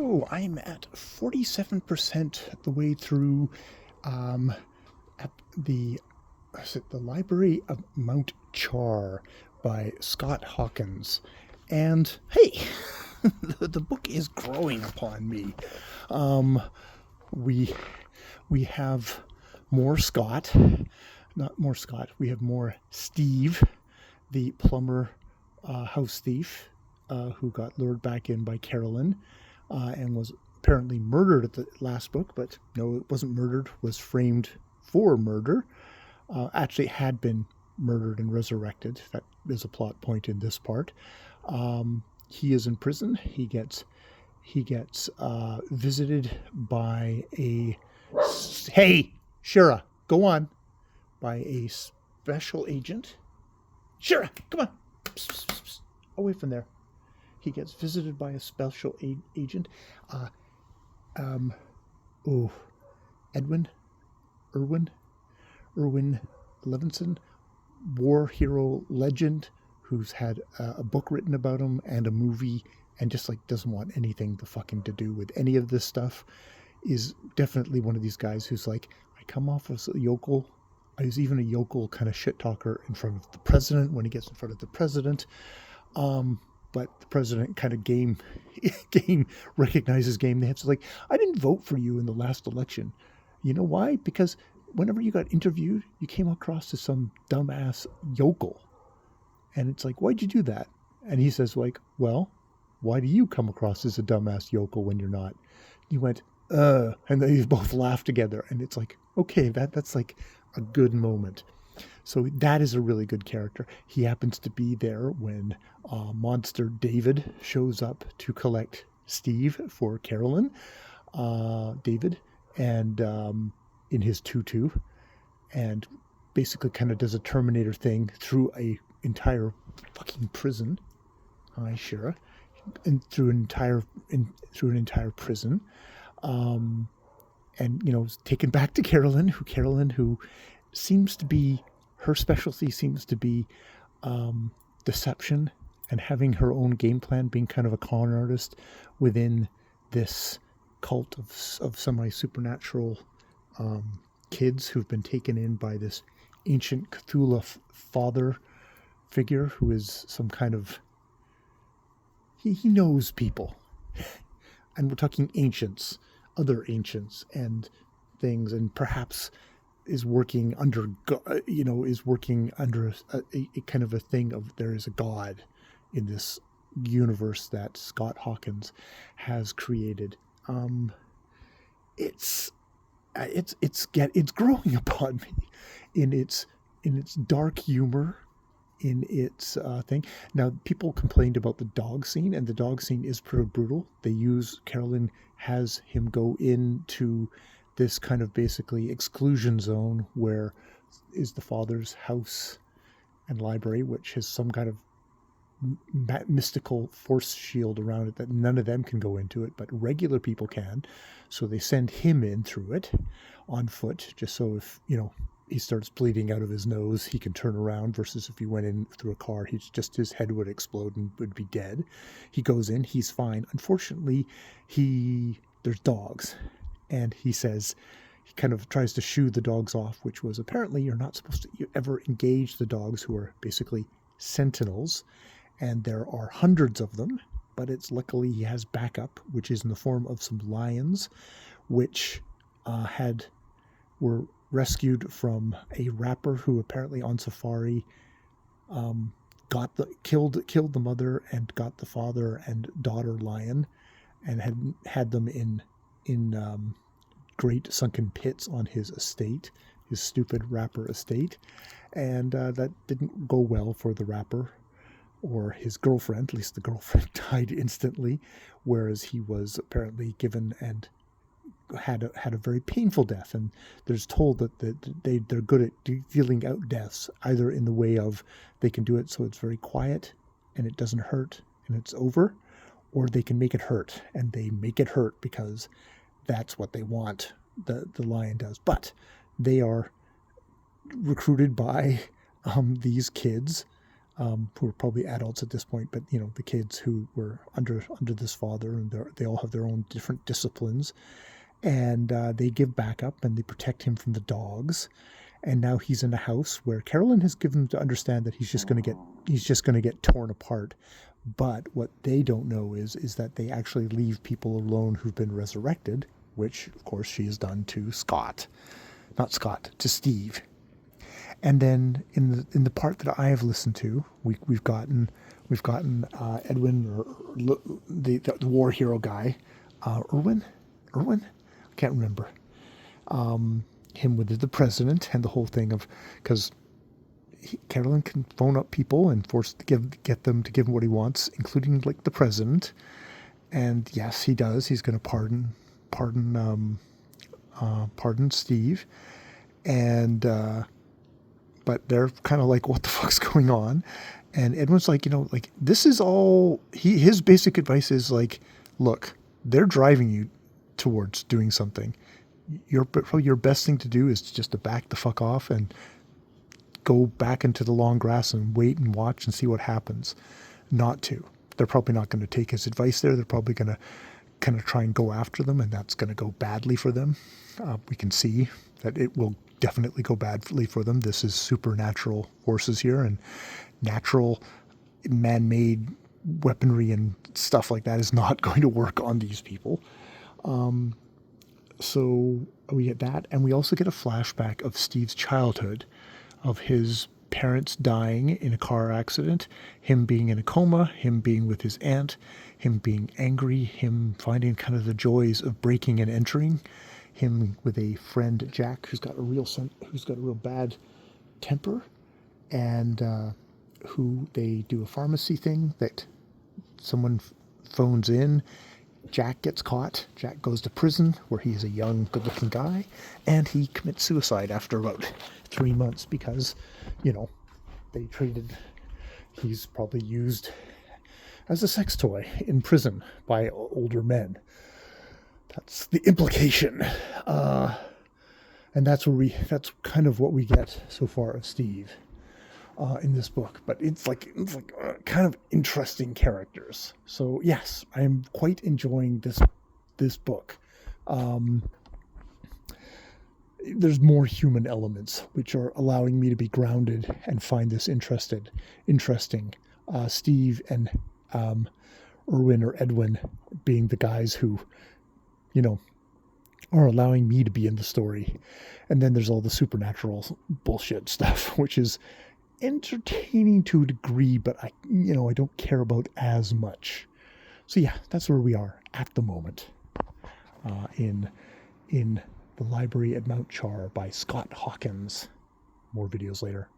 Hello, I'm at 47% the way through at the the Library of Mnt Chr by Scott Hawkins. And hey, the book is growing upon me. Um, we we have more Scott, not more Scott. We have more Steve, the plumber, house thief, who got lured back in by Carolyn, and was apparently murdered at the last book, but no, it wasn't murdered, was framed for murder. Actually had been murdered and resurrected. That is a plot point in this part. He is in prison. He gets visited by a, hey, Shira, go on, by a special agent. Shira, come on, psst, psst, psst, away from there. He gets visited by a special agent. Erwin Levinson, war hero legend, who's had a book written about him and a movie, and just like doesn't want anything to do with any of this stuff, is definitely one of these guys who's like, I come off as a yokel. I was even a yokel kind of shit talker in front of the president when he gets in front of the president. But the president kind of game recognizes game. They have to like, I didn't vote for you in the last election. You know why? Because whenever you got interviewed, you came across as some dumbass yokel. And it's like, why'd you do that? And he says like, well, why do you come across as a dumbass yokel when you're not? You went, and then they both laughed together. And it's like, okay, that's like a good moment. So that is a really good character. He happens to be there when Monster David shows up to collect Steve for Carolyn. David, and in his tutu, and basically kind of does a Terminator thing through a entire fucking prison. Hi, Shira, and through an entire prison, and taken back to Carolyn, who seems to be, her specialty seems to be deception and having her own game plan, being kind of a con artist within this cult of semi-supernatural kids who've been taken in by this ancient Cthulhu father figure who is some kind of, he knows people. And we're talking ancients, other ancients and things, and perhaps is working under a kind of a thing of, there is a God in this universe that Scott Hawkins has created. It's growing upon me in its dark humor, in its thing. Now, people complained about the dog scene, and the dog scene is pretty brutal. Carolyn has him go into this kind of basically exclusion zone where is the father's house and library, which has some kind of mystical force shield around it that none of them can go into it, but regular people can. So they send him in through it on foot, just so if, he starts bleeding out of his nose, he can turn around, versus if he went in through a car, his head would explode and would be dead. He goes in, he's fine. Unfortunately, there's dogs. And he says, he kind of tries to shoo the dogs off, which was apparently you're not supposed to ever engage the dogs, who are basically sentinels. And there are hundreds of them, but luckily he has backup, which is in the form of some lions, which were rescued from a rapper who apparently on safari killed the mother and got the father and daughter lion, and had them in great sunken pits on his estate, his stupid rapper estate. And that didn't go well for the rapper or his girlfriend. At least the girlfriend died instantly, whereas he was apparently given and had a very painful death. And there's told that they're good at dealing out deaths, either in the way of they can do it so it's very quiet and it doesn't hurt and it's over, or they can make it hurt, and they make it hurt because that's what they want, the lion does. But they are recruited by these kids who are probably adults at this point, but the kids who were under this father, and they all have their own different disciplines, and they give backup and they protect him from the dogs. And now he's in a house where Carolyn has given him to understand that he's just going to get torn apart. But what they don't know is that they actually leave people alone who've been resurrected, which of course she has done to Steve. And then in the part that I have listened to, we've gotten Edwin, or the war hero guy, Irwin, I can't remember. Him with the president and the whole thing of, because Carolyn can phone up people and get them to give him what he wants, including like the president. And yes, he does. He's going to pardon Steve, and but they're kind of like, what the fuck's going on? And Edwin's like, this is all. His basic advice is like, look, they're driving you towards doing something. Probably your best thing to do is just to back the fuck off and go back into the long grass and wait and watch and see what happens. Not to. They're probably not going to take his advice there. They're probably going to kind of try and go after them, and that's going to go badly for them. We can see that it will definitely go badly for them. This is supernatural forces here, and natural man-made weaponry and stuff like that is not going to work on these people. So we get that, and we also get a flashback of Steve's childhood, of his parents dying in a car accident, him being in a coma, him being with his aunt, him being angry, him finding kind of the joys of breaking and entering, him with a friend Jack who's got a real bad temper, and who they do a pharmacy thing that someone phones in. Jack gets caught. Jack goes to prison, where he's a young, good-looking guy, and he commits suicide after about 3 months because, he's probably used as a sex toy in prison by older men. That's the implication. And that's kind of what we get so far of Steve in this book. But it's like kind of interesting characters. So yes, I am quite enjoying this book. There's more human elements, which are allowing me to be grounded and find this interesting. Steve and Irwin or Edwin being the guys who, are allowing me to be in the story. And then there's all the supernatural bullshit stuff, which is entertaining to a degree, but I don't care about as much. So yeah, that's where we are at the moment in The Library at Mount Chr by Scott Hawkins. More videos later.